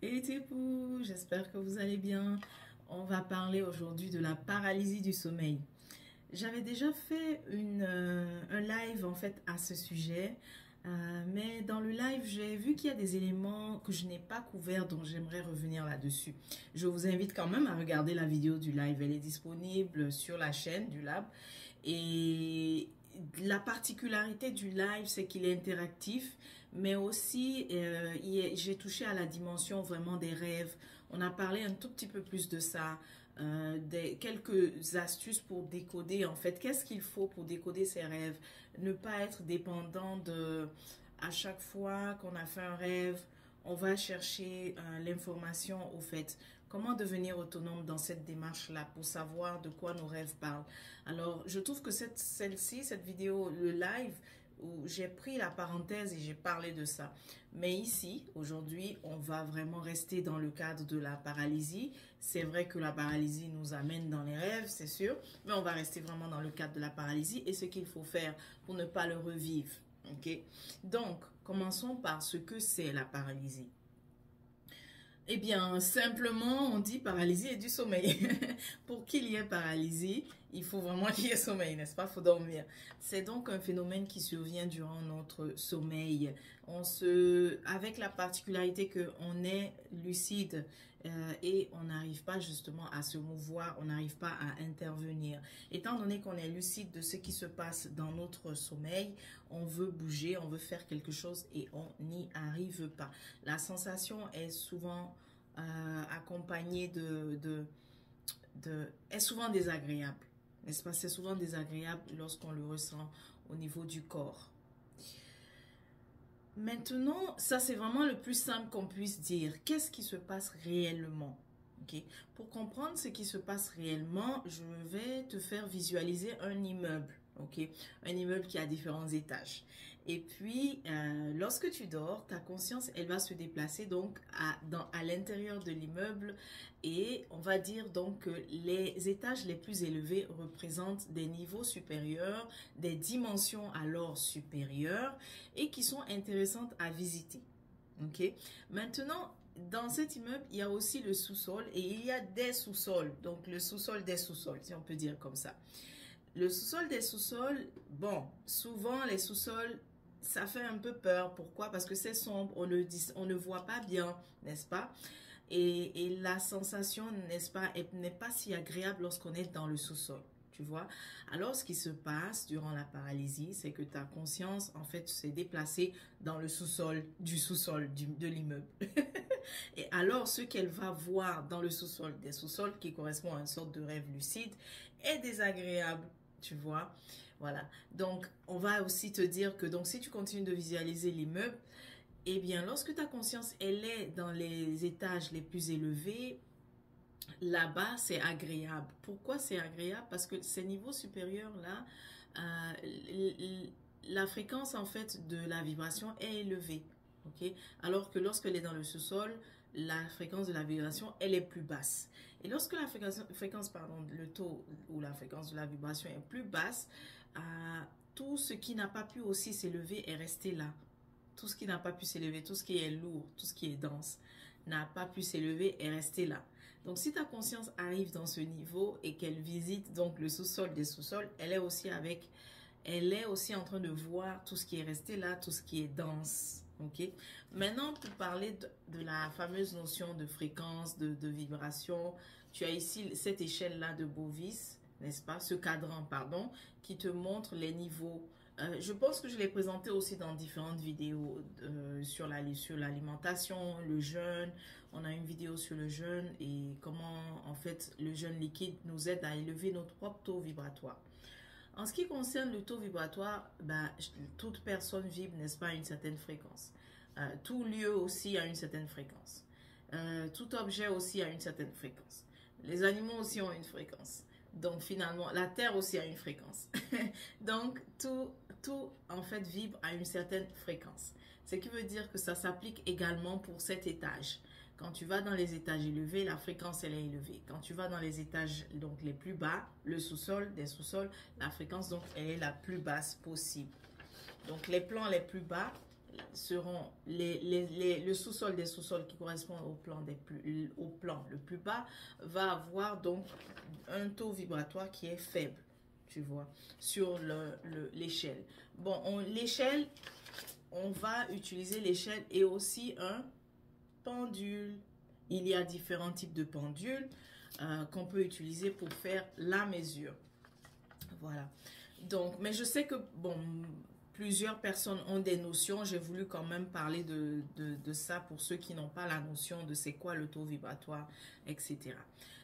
Et Tipou, j'espère que vous allez bien. On va parler aujourd'hui de la paralysie du sommeil. J'avais déjà fait un live en fait à ce sujet, mais dans le live, j'ai vu qu'il y a des éléments que je n'ai pas couverts, donc j'aimerais revenir là-dessus. Je vous invite quand même à regarder la vidéo du live. Elle est disponible sur la chaîne du Lab. Et la particularité du live, c'est qu'il est interactif, mais aussi j'ai touché à la dimension vraiment des rêves. On a parlé un tout petit peu plus de ça, quelques astuces pour décoder en fait. Qu'est-ce qu'il faut pour décoder ses rêves? Ne pas être dépendant de, à chaque fois qu'on a fait un rêve, on va chercher l'information au fait. Comment devenir autonome dans cette démarche-là pour savoir de quoi nos rêves parlent? Alors, je trouve que cette vidéo, le live, où j'ai pris la parenthèse et j'ai parlé de ça. Mais ici, aujourd'hui, on va vraiment rester dans le cadre de la paralysie. C'est vrai que la paralysie nous amène dans les rêves, c'est sûr, mais on va rester vraiment dans le cadre de la paralysie et ce qu'il faut faire pour ne pas le revivre. Ok? Donc, commençons par ce que c'est la paralysie. Eh bien, simplement, on dit paralysie et du sommeil. Pour qu'il y ait paralysie, il faut vraiment qu'il y ait sommeil, n'est-ce pas? Il faut dormir. C'est donc un phénomène qui survient durant notre sommeil. Avec la particularité qu'on est lucide et on n'arrive pas justement à se mouvoir, on n'arrive pas à intervenir. Étant donné qu'on est lucide de ce qui se passe dans notre sommeil, on veut bouger, on veut faire quelque chose et on n'y arrive pas. La sensation est souvent accompagnée est souvent désagréable, n'est-ce pas? C'est souvent désagréable lorsqu'on le ressent au niveau du corps. Maintenant, ça c'est vraiment le plus simple qu'on puisse dire. Qu'est-ce qui se passe réellement? Okay. Pour comprendre ce qui se passe réellement, je vais te faire visualiser un immeuble. Ok, un immeuble qui a différents étages. Et puis, lorsque tu dors, ta conscience, elle va se déplacer donc à l'intérieur de l'immeuble et on va dire donc que les étages les plus élevés représentent des niveaux supérieurs, des dimensions alors supérieures et qui sont intéressantes à visiter. Ok, maintenant, dans cet immeuble, il y a aussi le sous-sol et il y a des sous-sols, donc le sous-sol des sous-sols, si on peut dire comme ça. Le sous-sol des sous-sols, bon, souvent les sous-sols, ça fait un peu peur. Pourquoi? Parce que c'est sombre, on ne voit pas bien, n'est-ce pas? Et la sensation, n'est-ce pas, n'est pas si agréable lorsqu'on est dans le sous-sol. Tu vois? Alors, ce qui se passe durant la paralysie, c'est que ta conscience, en fait, s'est déplacée dans le sous-sol du sous-sol de l'immeuble. Et alors, ce qu'elle va voir dans le sous-sol des sous-sols, qui correspond à une sorte de rêve lucide, est désagréable. Tu vois, voilà. Donc, on va aussi te dire que donc si tu continues de visualiser l'immeuble, eh bien, lorsque ta conscience, elle est dans les étages les plus élevés, là-bas, c'est agréable. Pourquoi c'est agréable? Parce que ces niveaux supérieurs-là, la fréquence, en fait, de la vibration est élevée. Okay? Alors que lorsqu'elle est dans le sous-sol, la fréquence de la vibration, elle est plus basse. Et lorsque la fréquence, pardon, le taux ou la fréquence de la vibration est plus basse, tout ce qui n'a pas pu aussi s'élever est resté là. Tout ce qui n'a pas pu s'élever, tout ce qui est lourd, tout ce qui est dense, n'a pas pu s'élever est resté là. Donc, si ta conscience arrive dans ce niveau et qu'elle visite donc le sous-sol des sous-sols, elle est aussi en train de voir tout ce qui est resté là, tout ce qui est dense. Ok. Maintenant, pour parler de la fameuse notion de fréquence, de vibration, tu as ici cette échelle-là de Bovis, n'est-ce pas? Ce cadran, pardon, qui te montre les niveaux. Je pense que je l'ai présenté aussi dans différentes vidéos sur l'alimentation, le jeûne. On a une vidéo sur le jeûne et comment, en fait, le jeûne liquide nous aide à élever notre propre taux vibratoire. En ce qui concerne le taux vibratoire, toute personne vibre, n'est-ce pas, à une certaine fréquence. Tout lieu aussi a une certaine fréquence. Tout objet aussi a une certaine fréquence. Les animaux aussi ont une fréquence. Donc finalement, la Terre aussi a une fréquence. Donc tout en fait vibre à une certaine fréquence. Ce qui veut dire que ça s'applique également pour cet étage. Quand tu vas dans les étages élevés, la fréquence elle est élevée. Quand tu vas dans les étages donc les plus bas, le sous-sol des sous-sols, la fréquence donc elle est la plus basse possible. Donc les plans les plus bas, seront le sous-sol des sous-sols qui correspond au plan, au plan le plus bas va avoir donc un taux vibratoire qui est faible, tu vois, sur l'échelle. Bon, l'échelle, on va utiliser l'échelle et aussi un pendule. Il y a différents types de pendules qu'on peut utiliser pour faire la mesure. Voilà. Donc, mais je sais que, bon, plusieurs personnes ont des notions. J'ai voulu quand même parler de ça pour ceux qui n'ont pas la notion de c'est quoi le taux vibratoire, etc.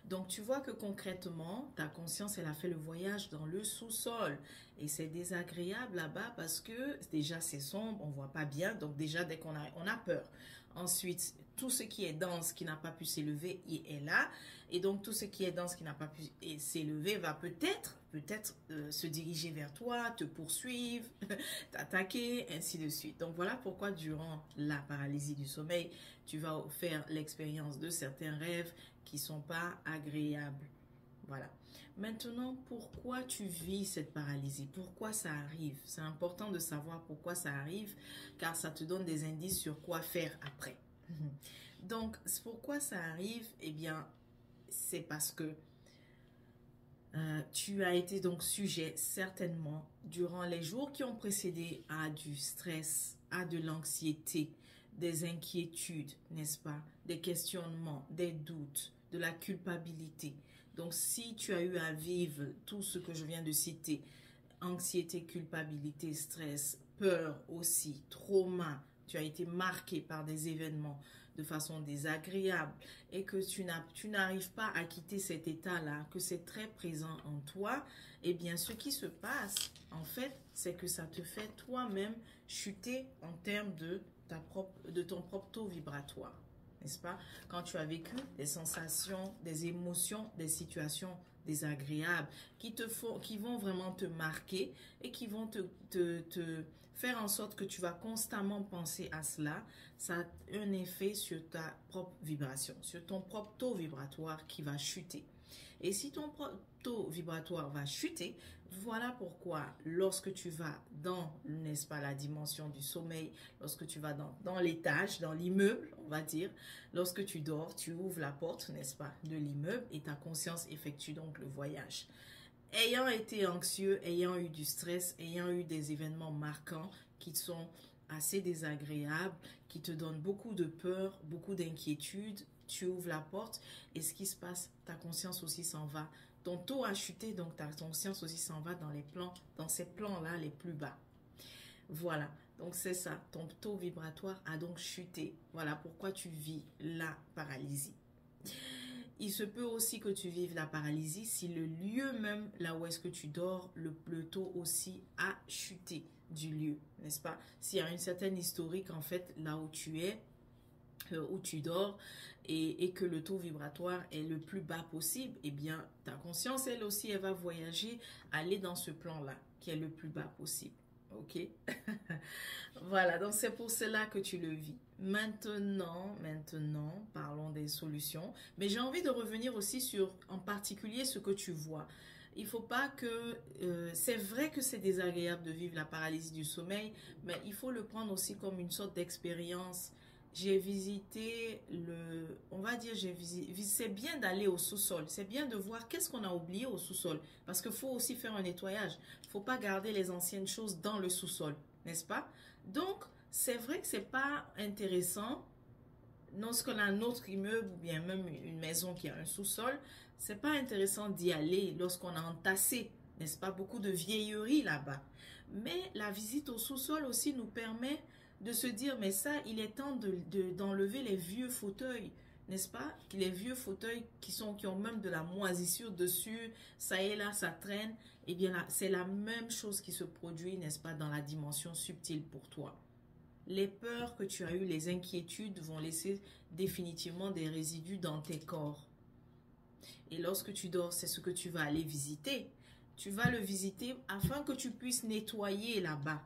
Donc, tu vois que concrètement, ta conscience, elle a fait le voyage dans le sous-sol. Et c'est désagréable là-bas parce que déjà, c'est sombre, on voit pas bien. Donc, déjà, dès qu'on a, on a peur. Ensuite, tout ce qui est dense, qui n'a pas pu s'élever, est là. Et donc, tout ce qui est dense, qui n'a pas pu s'élever, va peut-être se diriger vers toi, te poursuivre, t'attaquer, ainsi de suite. Donc, voilà pourquoi durant la paralysie du sommeil, tu vas faire l'expérience de certains rêves qui ne sont pas agréables. Voilà. Maintenant, pourquoi tu vis cette paralysie? Pourquoi ça arrive? C'est important de savoir pourquoi ça arrive, car ça te donne des indices sur quoi faire après. Donc, pourquoi ça arrive? Eh bien, c'est parce que tu as été donc sujet certainement durant les jours qui ont précédé à du stress, à de l'anxiété, des inquiétudes, n'est-ce pas? Des questionnements, des doutes, de la culpabilité. Donc, si tu as eu à vivre tout ce que je viens de citer, anxiété, culpabilité, stress, peur aussi, trauma, tu as été marqué par des événements de façon désagréable et que tu n'arrives pas à quitter cet état-là, que c'est très présent en toi, eh bien, ce qui se passe, en fait, c'est que ça te fait toi-même chuter en termes de ton propre taux vibratoire. N'est-ce pas? Quand tu as vécu des sensations, des émotions, des situations désagréables qui vont vraiment te marquer et qui vont te faire en sorte que tu vas constamment penser à cela, ça a un effet sur ta propre vibration, sur ton propre taux vibratoire qui va chuter. Et si ton taux vibratoire va chuter, voilà pourquoi lorsque tu vas dans, n'est-ce pas, la dimension du sommeil, lorsque tu vas dans l'étage, dans l'immeuble, on va dire, lorsque tu dors, tu ouvres la porte, n'est-ce pas, de l'immeuble et ta conscience effectue donc le voyage. Ayant été anxieux, ayant eu du stress, ayant eu des événements marquants qui sont assez désagréables, qui te donnent beaucoup de peur, beaucoup d'inquiétude, tu ouvres la porte et ce qui se passe, ta conscience aussi s'en va. Ton taux a chuté, donc ta conscience aussi s'en va dans ces plans-là les plus bas. Voilà, donc c'est ça, ton taux vibratoire a donc chuté. Voilà pourquoi tu vis la paralysie. Il se peut aussi que tu vives la paralysie si le lieu même, là où est-ce que tu dors, le taux aussi a chuté du lieu, n'est-ce pas? S'il y a une certaine historique, en fait, là où tu es, où tu dors, et que le taux vibratoire est le plus bas possible, eh bien, ta conscience, elle aussi, elle va voyager, aller dans ce plan-là, qui est le plus bas possible. Ok? Voilà, donc c'est pour cela que tu le vis. Maintenant, parlons des solutions. Mais j'ai envie de revenir aussi sur, en particulier, ce que tu vois. Il faut pas que... c'est vrai que c'est désagréable de vivre la paralysie du sommeil, mais il faut le prendre aussi comme une sorte d'expérience. J'ai visité on va dire, c'est bien d'aller au sous-sol, c'est bien de voir qu'est-ce qu'on a oublié au sous-sol, parce qu'il faut aussi faire un nettoyage, il faut pas garder les anciennes choses dans le sous-sol, n'est-ce pas? Donc, c'est vrai que c'est pas intéressant, lorsqu'on a un autre immeuble ou bien même une maison qui a un sous-sol, c'est pas intéressant d'y aller lorsqu'on a entassé, n'est-ce pas, beaucoup de vieilleries là-bas. Mais la visite au sous-sol aussi nous permet de se dire, mais ça, il est temps d'enlever les vieux fauteuils, n'est-ce pas? Les vieux fauteuils qui ont même de la moisissure dessus, ça et là, ça traîne. Eh bien là, c'est la même chose qui se produit, n'est-ce pas, dans la dimension subtile pour toi. Les peurs que tu as eues, les inquiétudes vont laisser définitivement des résidus dans tes corps. Et lorsque tu dors, c'est ce que tu vas aller visiter. Tu vas le visiter afin que tu puisses nettoyer là-bas.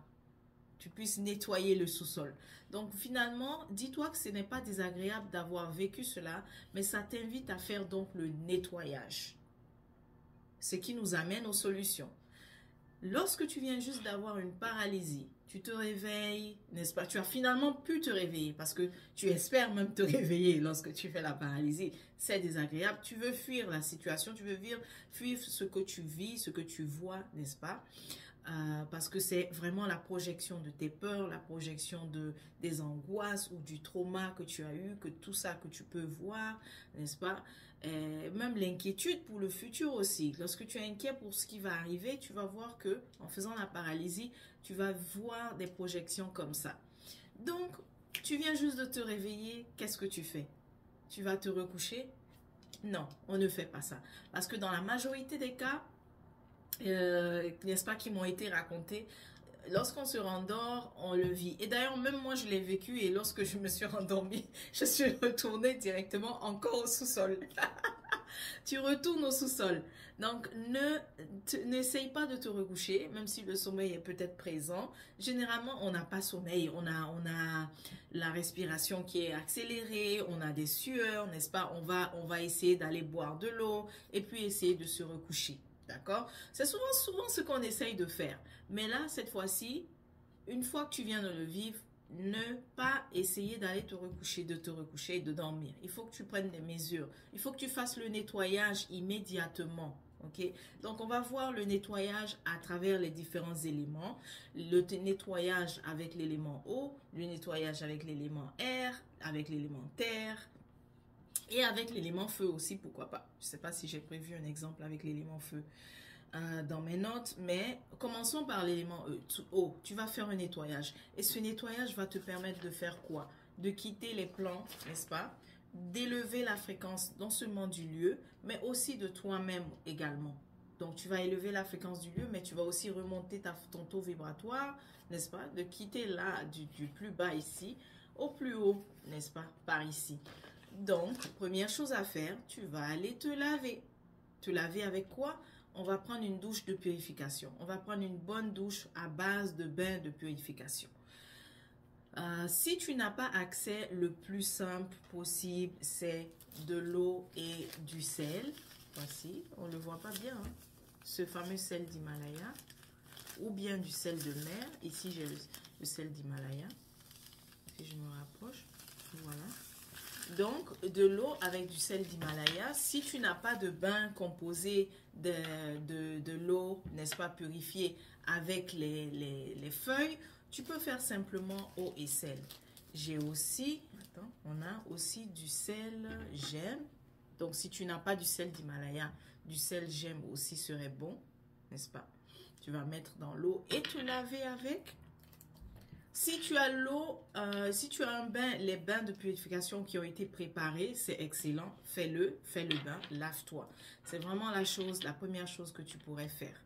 Tu puisses nettoyer le sous-sol. Donc finalement, dis-toi que ce n'est pas désagréable d'avoir vécu cela, mais ça t'invite à faire donc le nettoyage. Ce qui nous amène aux solutions. Lorsque tu viens juste d'avoir une paralysie, tu te réveilles, n'est-ce pas? Tu as finalement pu te réveiller parce que tu espères même te réveiller lorsque tu fais la paralysie. C'est désagréable. Tu veux fuir la situation, tu veux fuir ce que tu vis, ce que tu vois, n'est-ce pas? Parce que c'est vraiment la projection de tes peurs, la projection des angoisses ou du trauma que tu as eu, que tout ça que tu peux voir, n'est-ce pas? Et même l'inquiétude pour le futur aussi. Lorsque tu es inquiet pour ce qui va arriver, tu vas voir que en faisant la paralysie, tu vas voir des projections comme ça. Donc, tu viens juste de te réveiller, qu'est-ce que tu fais? Tu vas te recoucher? Non, on ne fait pas ça. Parce que dans la majorité des cas, n'est-ce pas, qui m'ont été racontés, lorsqu'on se rendort, on le vit. Et d'ailleurs, même moi, je l'ai vécu et lorsque je me suis rendormie, je suis retournée directement encore au sous-sol. Tu retournes au sous-sol. Donc, n'essaye pas de te recoucher, même si le sommeil est peut-être présent. Généralement, on n'a pas sommeil. On a la respiration qui est accélérée, on a des sueurs, n'est-ce pas? On va essayer d'aller boire de l'eau et puis essayer de se recoucher. D'accord? C'est souvent ce qu'on essaye de faire. Mais là, cette fois-ci, une fois que tu viens de le vivre, ne pas essayer d'aller te recoucher, de te recoucher et de dormir. Il faut que tu prennes des mesures. Il faut que tu fasses le nettoyage immédiatement. Ok? Donc, on va voir le nettoyage à travers les différents éléments. Le nettoyage avec l'élément eau, le nettoyage avec l'élément air, avec l'élément terre, et avec l'élément feu aussi, pourquoi pas. Je ne sais pas si j'ai prévu un exemple avec l'élément feu dans mes notes, mais commençons par l'élément eau. Tu vas faire un nettoyage. Et ce nettoyage va te permettre de faire quoi? De quitter les plans, n'est-ce pas? D'élever la fréquence non seulement du lieu, mais aussi de toi-même également. Donc, tu vas élever la fréquence du lieu, mais tu vas aussi remonter ton taux vibratoire, n'est-ce pas? De quitter là, du plus bas ici, au plus haut, n'est-ce pas? Par ici. Donc, première chose à faire, tu vas aller te laver. Te laver avec quoi? On va prendre une douche de purification. On va prendre une bonne douche à base de bain de purification. Si tu n'as pas accès, le plus simple possible, c'est de l'eau et du sel. Voici, on ne le voit pas bien, hein? Ce fameux sel d'Himalaya. Ou bien du sel de mer. Ici, j'ai le sel d'Himalaya. Si je me rapproche, voilà. Donc, de l'eau avec du sel d'Himalaya. Si tu n'as pas de bain composé de l'eau, n'est-ce pas, purifiée avec les feuilles, tu peux faire simplement eau et sel. J'ai aussi, attends, on a aussi du sel gemme. Donc, si tu n'as pas du sel d'Himalaya, du sel gemme aussi serait bon, n'est-ce pas? Tu vas mettre dans l'eau et te laver avec. Si tu as l'eau, si tu as un bain, les bains de purification qui ont été préparés, c'est excellent. Fais le bain, lave-toi. C'est vraiment la première chose que tu pourrais faire.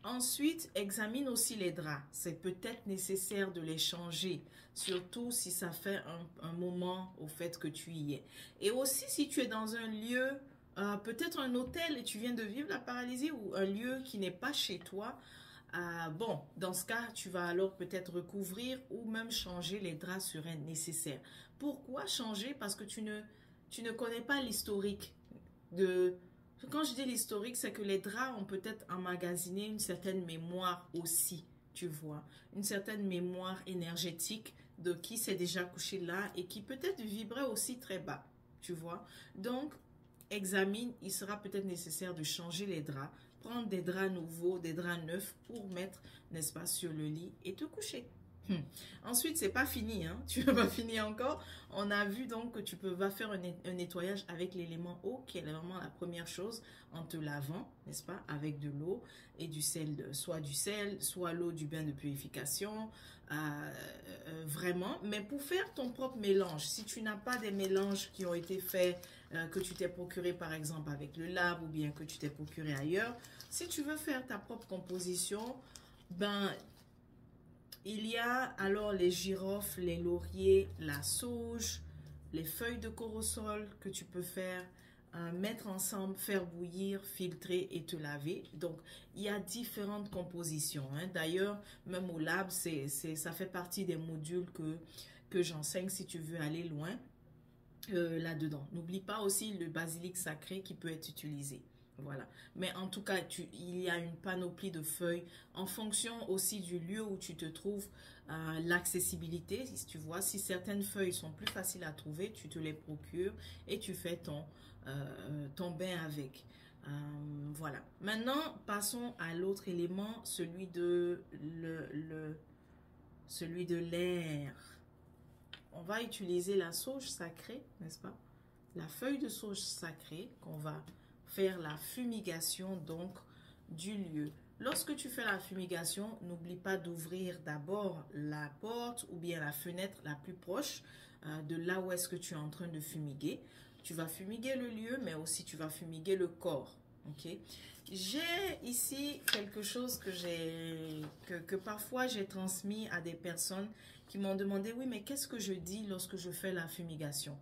Ensuite, examine aussi les draps. C'est peut-être nécessaire de les changer, surtout si ça fait un moment au fait que tu y es. Et aussi, si tu es dans un lieu, peut-être un hôtel et tu viens de vivre la paralysie ou un lieu qui n'est pas chez toi, bon, dans ce cas, tu vas alors peut-être recouvrir ou même changer les draps serait nécessaire. Pourquoi changer? Parce que tu ne connais pas l'historique de... Quand je dis l'historique, c'est que les draps ont peut-être emmagasiné une certaine mémoire aussi, tu vois. Une certaine mémoire énergétique de qui s'est déjà couché là et qui peut-être vibrait aussi très bas, tu vois. Donc, examine, il sera peut-être nécessaire de changer les draps, prendre des draps nouveaux, des draps neufs pour mettre, n'est-ce pas, sur le lit et te coucher. Ensuite, c'est pas fini, hein? Tu n'as pas fini encore. On a vu donc que tu vas faire un nettoyage avec l'élément eau, qui est vraiment la première chose, en te lavant, n'est-ce pas, avec de l'eau et du sel, soit l'eau du bain de purification, vraiment. Mais pour faire ton propre mélange, si tu n'as pas des mélanges qui ont été faits, que tu t'es procuré par exemple avec le lab ou bien que tu t'es procuré ailleurs, si tu veux faire ta propre composition, ben... il y a alors les girofles, les lauriers, la sauge, les feuilles de corosol que tu peux faire, mettre ensemble, faire bouillir, filtrer et te laver. Donc, il y a différentes compositions, hein. D'ailleurs, même au lab, ça fait partie des modules que j'enseigne si tu veux aller loin là-dedans. N'oublie pas aussi le basilic sacré qui peut être utilisé. Voilà. Mais en tout cas, il y a une panoplie de feuilles en fonction aussi du lieu où tu te trouves, l'accessibilité. Si tu vois, si certaines feuilles sont plus faciles à trouver, tu te les procures et tu fais ton bain avec. Voilà. Maintenant, passons à l'autre élément, celui de l'air. On va utiliser la sauge sacrée, n'est-ce pas? La feuille de sauge sacrée qu'on va faire la fumigation donc du lieu. Lorsque tu fais la fumigation, n'oublie pas d'ouvrir d'abord la porte ou bien la fenêtre la plus proche de là où est-ce que tu es en train de fumiguer. Tu vas fumiguer le lieu, mais aussi tu vas fumiguer le corps. Ok? J'ai ici quelque chose que parfois j'ai transmis à des personnes qui m'ont demandé, oui, mais qu'est-ce que je dis lorsque je fais la fumigation?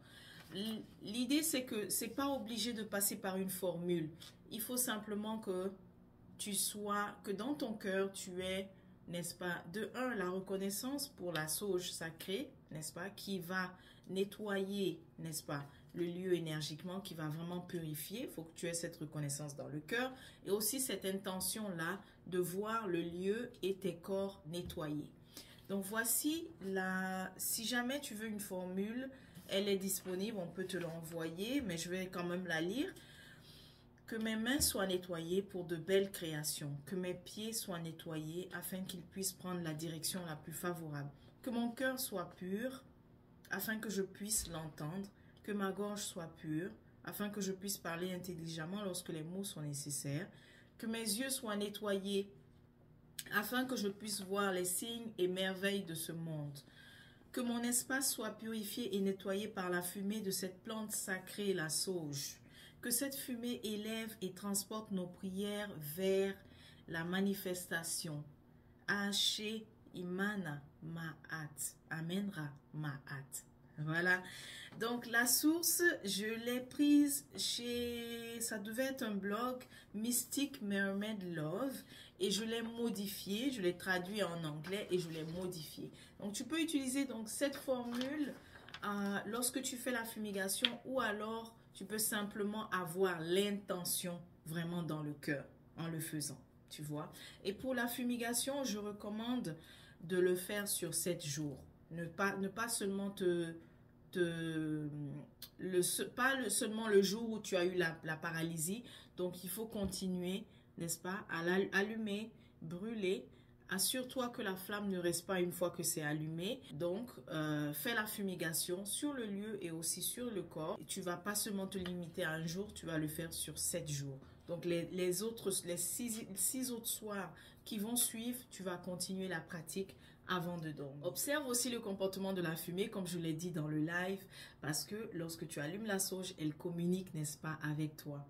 L'idée, c'est que c'est pas obligé de passer par une formule. Il faut simplement que que dans ton cœur, tu aies, n'est-ce pas, de un, la reconnaissance pour la sauge sacrée, n'est-ce pas, qui va nettoyer, n'est-ce pas, le lieu énergiquement, qui va vraiment purifier. Il faut que tu aies cette reconnaissance dans le cœur et aussi cette intention-là de voir le lieu et tes corps nettoyés. Donc voici si jamais tu veux une formule, elle est disponible, on peut te l'envoyer, mais je vais quand même la lire. Que mes mains soient nettoyées pour de belles créations, que mes pieds soient nettoyés afin qu'ils puissent prendre la direction la plus favorable, que mon cœur soit pur afin que je puisse l'entendre, que ma gorge soit pure afin que je puisse parler intelligemment lorsque les mots sont nécessaires, que mes yeux soient nettoyés afin que je puisse voir les signes et merveilles de ce monde. Que mon espace soit purifié et nettoyé par la fumée de cette plante sacrée, la sauge. Que cette fumée élève et transporte nos prières vers la manifestation. Ashe Imana Ma'at. Amenra Ma'at. Voilà. Donc la source, je l'ai prise ça devait être un blog, Mystic Mermaid Love, et je l'ai modifié, je l'ai traduit en anglais et je l'ai modifié. Donc tu peux utiliser donc cette formule lorsque tu fais la fumigation, ou alors tu peux simplement avoir l'intention vraiment dans le cœur en le faisant, tu vois. Et pour la fumigation, je recommande de le faire sur 7 jours. Ne pas seulement seulement le jour où tu as eu la paralysie. Donc il faut continuer, n'est-ce pas, à allumer, brûler. Assure-toi que la flamme ne reste pas une fois que c'est allumé. Donc, fais la fumigation sur le lieu et aussi sur le corps. Et tu vas pas seulement te limiter à un jour, tu vas le faire sur 7 jours. Donc, les 6 autres soirs qui vont suivre, tu vas continuer la pratique avant de dormir. Observe aussi le comportement de la fumée, comme je l'ai dit dans le live, parce que lorsque tu allumes la sauge, elle communique, n'est-ce pas, avec toi.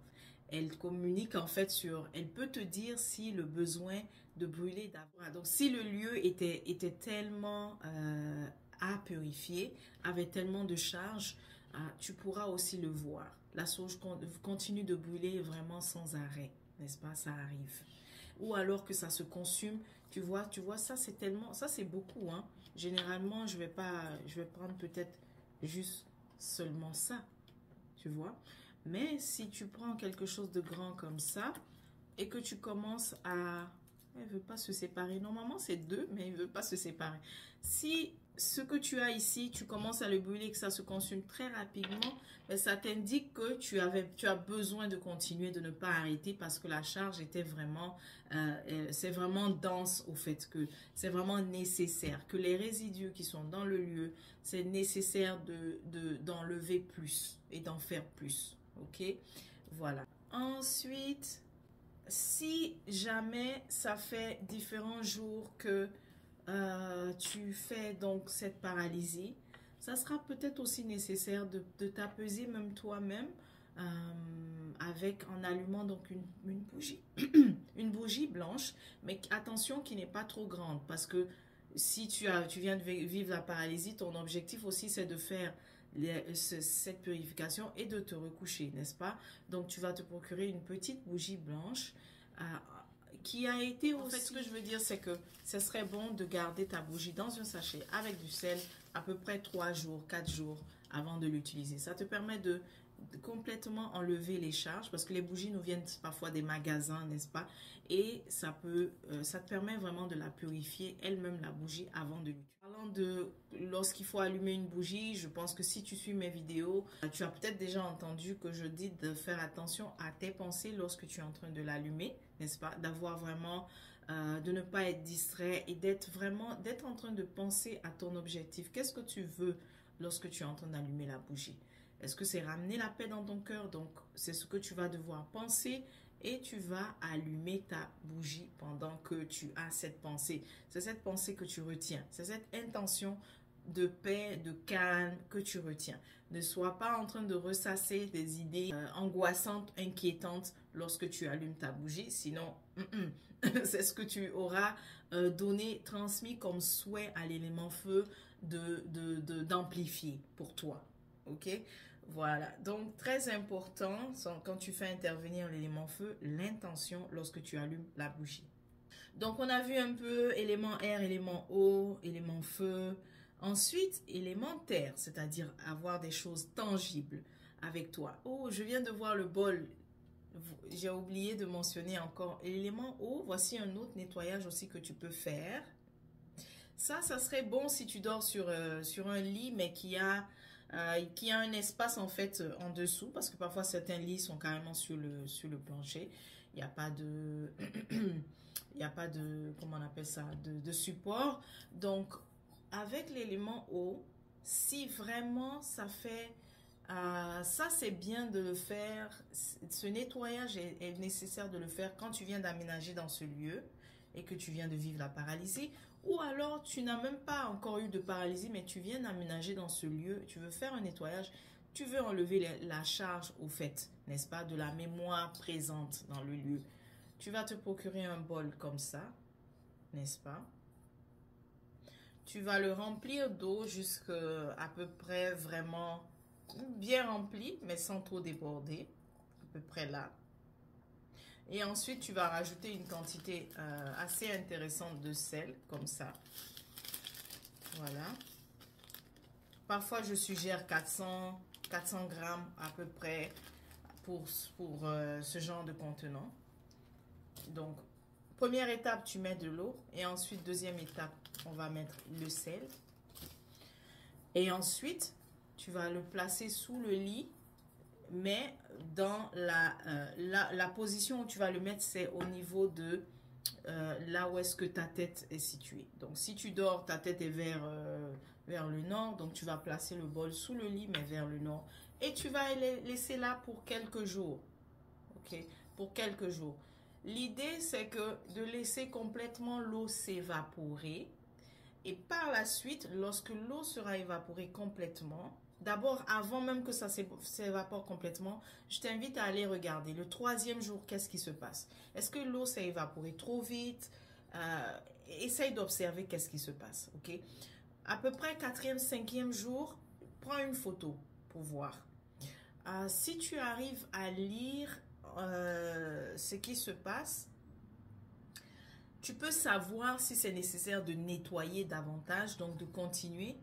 Elle communique en fait elle peut te dire si le besoin de brûler d'abord. Donc si le lieu était tellement à purifier, avait tellement de charge, tu pourras aussi le voir. La sauge continue de brûler vraiment sans arrêt, n'est-ce pas? Ça arrive. Ou alors que ça se consume, tu vois ça c'est beaucoup, hein. Généralement, je vais prendre peut-être juste seulement ça, tu vois. Mais si tu prends quelque chose de grand comme ça et que tu commences à... Elle ne veut pas se séparer. Normalement, c'est 2, mais elle ne veut pas se séparer. Si ce que tu as ici, tu commences à le brûler, que ça se consume très rapidement, ben ça t'indique que tu as besoin de continuer, de ne pas arrêter parce que la charge était vraiment... c'est vraiment dense au fait que c'est vraiment nécessaire. Que les résidus qui sont dans le lieu, c'est nécessaire d'enlever plus et d'en faire plus. Ok, voilà. Ensuite, si jamais ça fait différents jours que tu fais donc cette paralysie, ça sera peut-être aussi nécessaire de t'apaiser même toi-même en allumant donc une bougie, une bougie blanche, mais attention qui n'est pas trop grande parce que si tu viens de vivre la paralysie, ton objectif aussi c'est de faire cette purification et de te recoucher, n'est-ce pas? Donc tu vas te procurer une petite bougie blanche qui a été aussi... En fait, ce que je veux dire, c'est que ce serait bon de garder ta bougie dans un sachet avec du sel à peu près 3 jours, 4 jours avant de l'utiliser. Ça te permet de complètement enlever les charges parce que les bougies nous viennent parfois des magasins, n'est-ce pas? Et ça te permet vraiment de la purifier elle-même, la bougie, avant de l'utiliser. Parlant de lorsqu'il faut allumer une bougie, je pense que si tu suis mes vidéos, tu as peut-être déjà entendu que je dis de faire attention à tes pensées lorsque tu es en train de l'allumer, n'est-ce pas? D'avoir vraiment, de ne pas être distrait et d'être en train de penser à ton objectif. Qu'est-ce que tu veux lorsque tu es en train d'allumer la bougie? Est-ce que c'est ramener la paix dans ton cœur? Donc, c'est ce que tu vas devoir penser et tu vas allumer ta bougie pendant que tu as cette pensée. C'est cette pensée que tu retiens. C'est cette intention de paix, de calme que tu retiens. Ne sois pas en train de ressasser des idées angoissantes, inquiétantes lorsque tu allumes ta bougie. Sinon, c'est ce que tu auras transmis comme souhait à l'élément feu d'amplifier pour toi. Ok, voilà. Donc, très important, quand tu fais intervenir l'élément feu, l'intention lorsque tu allumes la bougie. Donc, on a vu un peu élément air, élément eau, élément feu. Ensuite, élément terre, c'est-à-dire avoir des choses tangibles avec toi. Oh, je viens de voir le bol. J'ai oublié de mentionner encore l'élément eau. Voici un autre nettoyage aussi que tu peux faire. Ça serait bon si tu dors sur un lit, mais qui a un espace en fait en dessous, parce que parfois certains lits sont carrément sur le plancher. Il n'y a pas de comment on appelle ça, de support. Donc avec l'élément eau, si vraiment ça fait ça, c'est bien de le faire. Ce nettoyage est nécessaire de le faire quand tu viens d'aménager dans ce lieu et que tu viens de vivre la paralysie. Ou alors, tu n'as même pas encore eu de paralysie, mais tu viens d'aménager dans ce lieu, tu veux faire un nettoyage, tu veux enlever la charge au fait, n'est-ce pas, de la mémoire présente dans le lieu. Tu vas te procurer un bol comme ça, n'est-ce pas? Tu vas le remplir d'eau jusqu'à à peu près vraiment bien rempli, mais sans trop déborder, à peu près là. Et ensuite, tu vas rajouter une quantité assez intéressante de sel, comme ça. Voilà. Parfois, je suggère 400 grammes à peu près pour ce genre de contenant. Donc, première étape, tu mets de l'eau. Et ensuite, deuxième étape, on va mettre le sel. Et ensuite, tu vas le placer sous le lit. Mais dans la position où tu vas le mettre, c'est au niveau de là où est-ce que ta tête est située. Donc, si tu dors, ta tête est vers le nord. Donc, tu vas placer le bol sous le lit, mais vers le nord. Et tu vas les laisser là pour quelques jours. OK? Pour quelques jours. L'idée, c'est que de laisser complètement l'eau s'évaporer. Et par la suite, lorsque l'eau sera évaporée complètement, d'abord, avant même que ça s'évapore complètement, je t'invite à aller regarder. Le troisième jour, qu'est-ce qui se passe? Est-ce que l'eau s'est évaporée trop vite? Essaye d'observer qu'est-ce qui se passe. Ok? À peu près 4e, 5e jour, prends une photo pour voir. Si tu arrives à lire ce qui se passe, tu peux savoir si c'est nécessaire de nettoyer davantage, donc de continuer.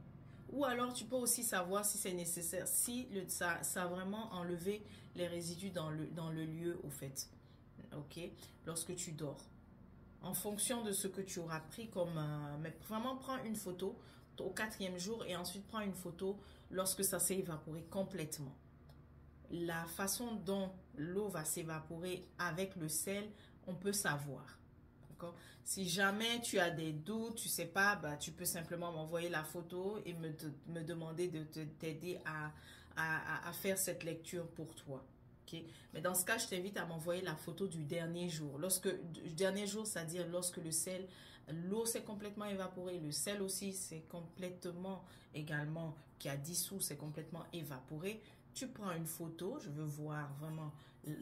Ou alors, tu peux aussi savoir si c'est nécessaire, si ça a vraiment enlevé les résidus dans le lieu, au fait. OK? Lorsque tu dors. En fonction de ce que tu auras pris comme... mais vraiment, prends une photo au 4e jour et ensuite prends une photo lorsque ça s'est évaporé complètement. La façon dont l'eau va s'évaporer avec le sel, on peut savoir. Si jamais tu as des doutes, tu sais pas, bah, tu peux simplement m'envoyer la photo et me demander de t'aider à faire cette lecture pour toi. Okay? Mais dans ce cas, je t'invite à m'envoyer la photo du dernier jour. Du dernier jour, c'est-à-dire lorsque l'eau s'est complètement évaporée, le sel aussi s'est complètement également, qui a dissous, s'est complètement évaporé. Tu prends une photo, je veux voir vraiment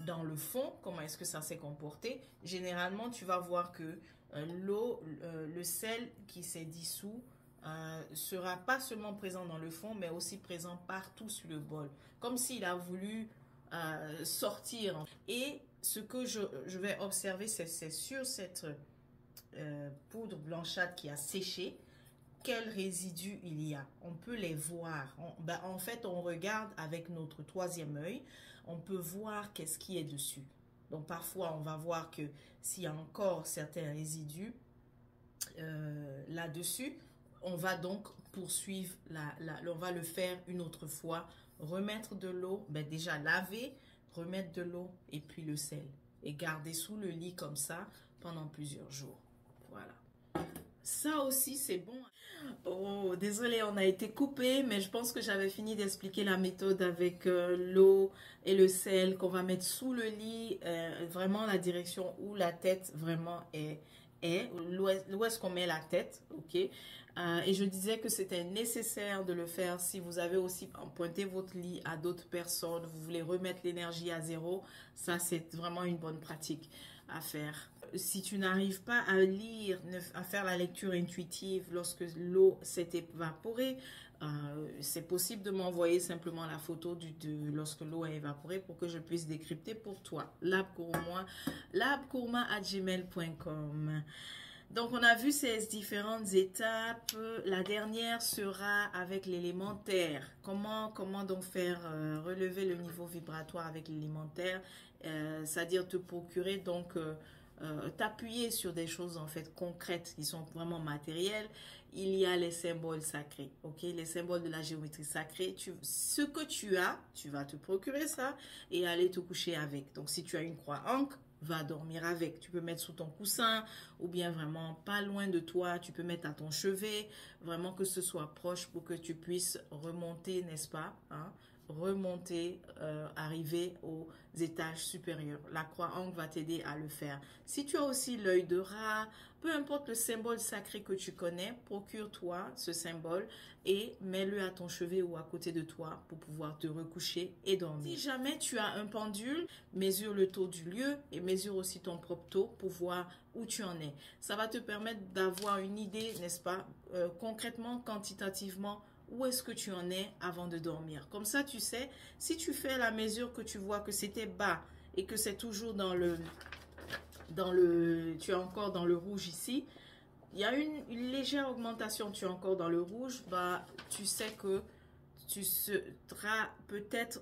dans le fond, comment est-ce que ça s'est comporté. Généralement, tu vas voir que le sel qui s'est dissous sera pas seulement présent dans le fond, mais aussi présent partout sur le bol. Comme s'il a voulu sortir. Et ce que je vais observer, c'est sur cette poudre blanchâtre qui a séché, quels résidus il y a. On peut les voir. En fait, on regarde avec notre troisième œil. On peut voir qu'est-ce qui est dessus. Donc, parfois, on va voir que s'il y a encore certains résidus là-dessus, on va donc poursuivre, on va le faire une autre fois. Remettre de l'eau, déjà laver, remettre de l'eau et puis le sel. Et garder sous le lit comme ça pendant plusieurs jours. Voilà. Ça aussi, c'est bon. Oh, désolé, on a été coupé, mais je pense que j'avais fini d'expliquer la méthode avec l'eau et le sel qu'on va mettre sous le lit. Vraiment la direction où la tête vraiment est où est-ce qu'on met la tête, ok? Et je disais que c'était nécessaire de le faire si vous avez aussi emprunté votre lit à d'autres personnes, vous voulez remettre l'énergie à zéro, ça c'est vraiment une bonne pratique à faire. Si tu n'arrives pas à lire, à faire la lecture intuitive lorsque l'eau s'est évaporée, c'est possible de m'envoyer simplement la photo de lorsque l'eau est évaporée pour que je puisse décrypter pour toi. labcourma@gmail.com. Donc, on a vu ces différentes étapes. La dernière sera avec l'élémentaire. Comment donc faire relever le niveau vibratoire avec l'élémentaire, c'est-à-dire te procurer donc t'appuyer sur des choses en fait concrètes qui sont vraiment matérielles. Il y a les symboles sacrés, ok, les symboles de la géométrie sacrée. Ce que tu as, tu vas te procurer ça et aller te coucher avec. Donc si tu as une croix ancre, va dormir avec. Tu peux mettre sous ton coussin ou bien vraiment pas loin de toi. Tu peux mettre à ton chevet, vraiment que ce soit proche pour que tu puisses remonter, n'est-ce pas, hein? Remonter, arriver aux étages supérieurs. La croix ancre va t'aider à le faire. Si tu as aussi l'œil de rat, peu importe le symbole sacré que tu connais, procure-toi ce symbole et mets-le à ton chevet ou à côté de toi pour pouvoir te recoucher et dormir. Si jamais tu as un pendule, mesure le taux du lieu et mesure aussi ton propre taux pour voir où tu en es. Ça va te permettre d'avoir une idée, n'est-ce pas, concrètement, quantitativement, où est-ce que tu en es avant de dormir. Comme ça, tu sais, si tu fais la mesure que tu vois que c'était bas et que c'est toujours tu es encore dans le rouge ici, il y a une légère augmentation, tu es encore dans le rouge, tu sais que tu seras peut-être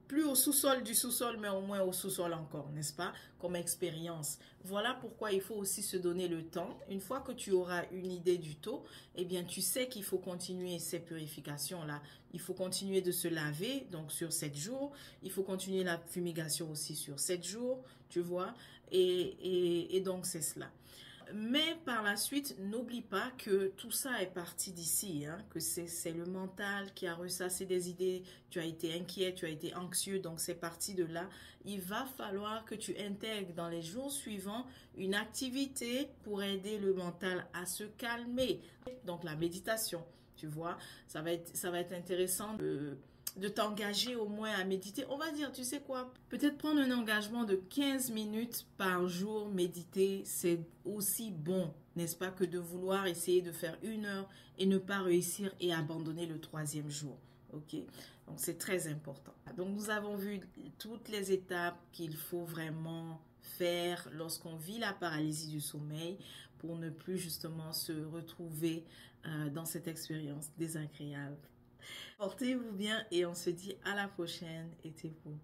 plus au sous-sol du sous-sol, mais au moins au sous-sol encore, n'est-ce pas? Comme expérience. Voilà pourquoi il faut aussi se donner le temps. Une fois que tu auras une idée du taux, eh bien, tu sais qu'il faut continuer ces purifications-là. Il faut continuer de se laver, donc sur 7 jours. Il faut continuer la fumigation aussi sur 7 jours, tu vois. Et donc, c'est cela. Mais par la suite, n'oublie pas que tout ça est parti d'ici, hein, que c'est le mental qui a ressassé des idées, tu as été inquiet, tu as été anxieux, donc c'est parti de là. Il va falloir que tu intègres dans les jours suivants une activité pour aider le mental à se calmer. Donc la méditation, tu vois, ça va être intéressant de t'engager au moins à méditer. On va dire, tu sais quoi, peut-être prendre un engagement de 15 minutes par jour, méditer, c'est aussi bon, n'est-ce pas, que de vouloir essayer de faire 1 heure et ne pas réussir et abandonner le 3e jour. Ok, donc c'est très important. Donc nous avons vu toutes les étapes qu'il faut vraiment faire lorsqu'on vit la paralysie du sommeil pour ne plus justement se retrouver dans cette expérience désagréable. Portez-vous bien et on se dit à la prochaine. Été-vous.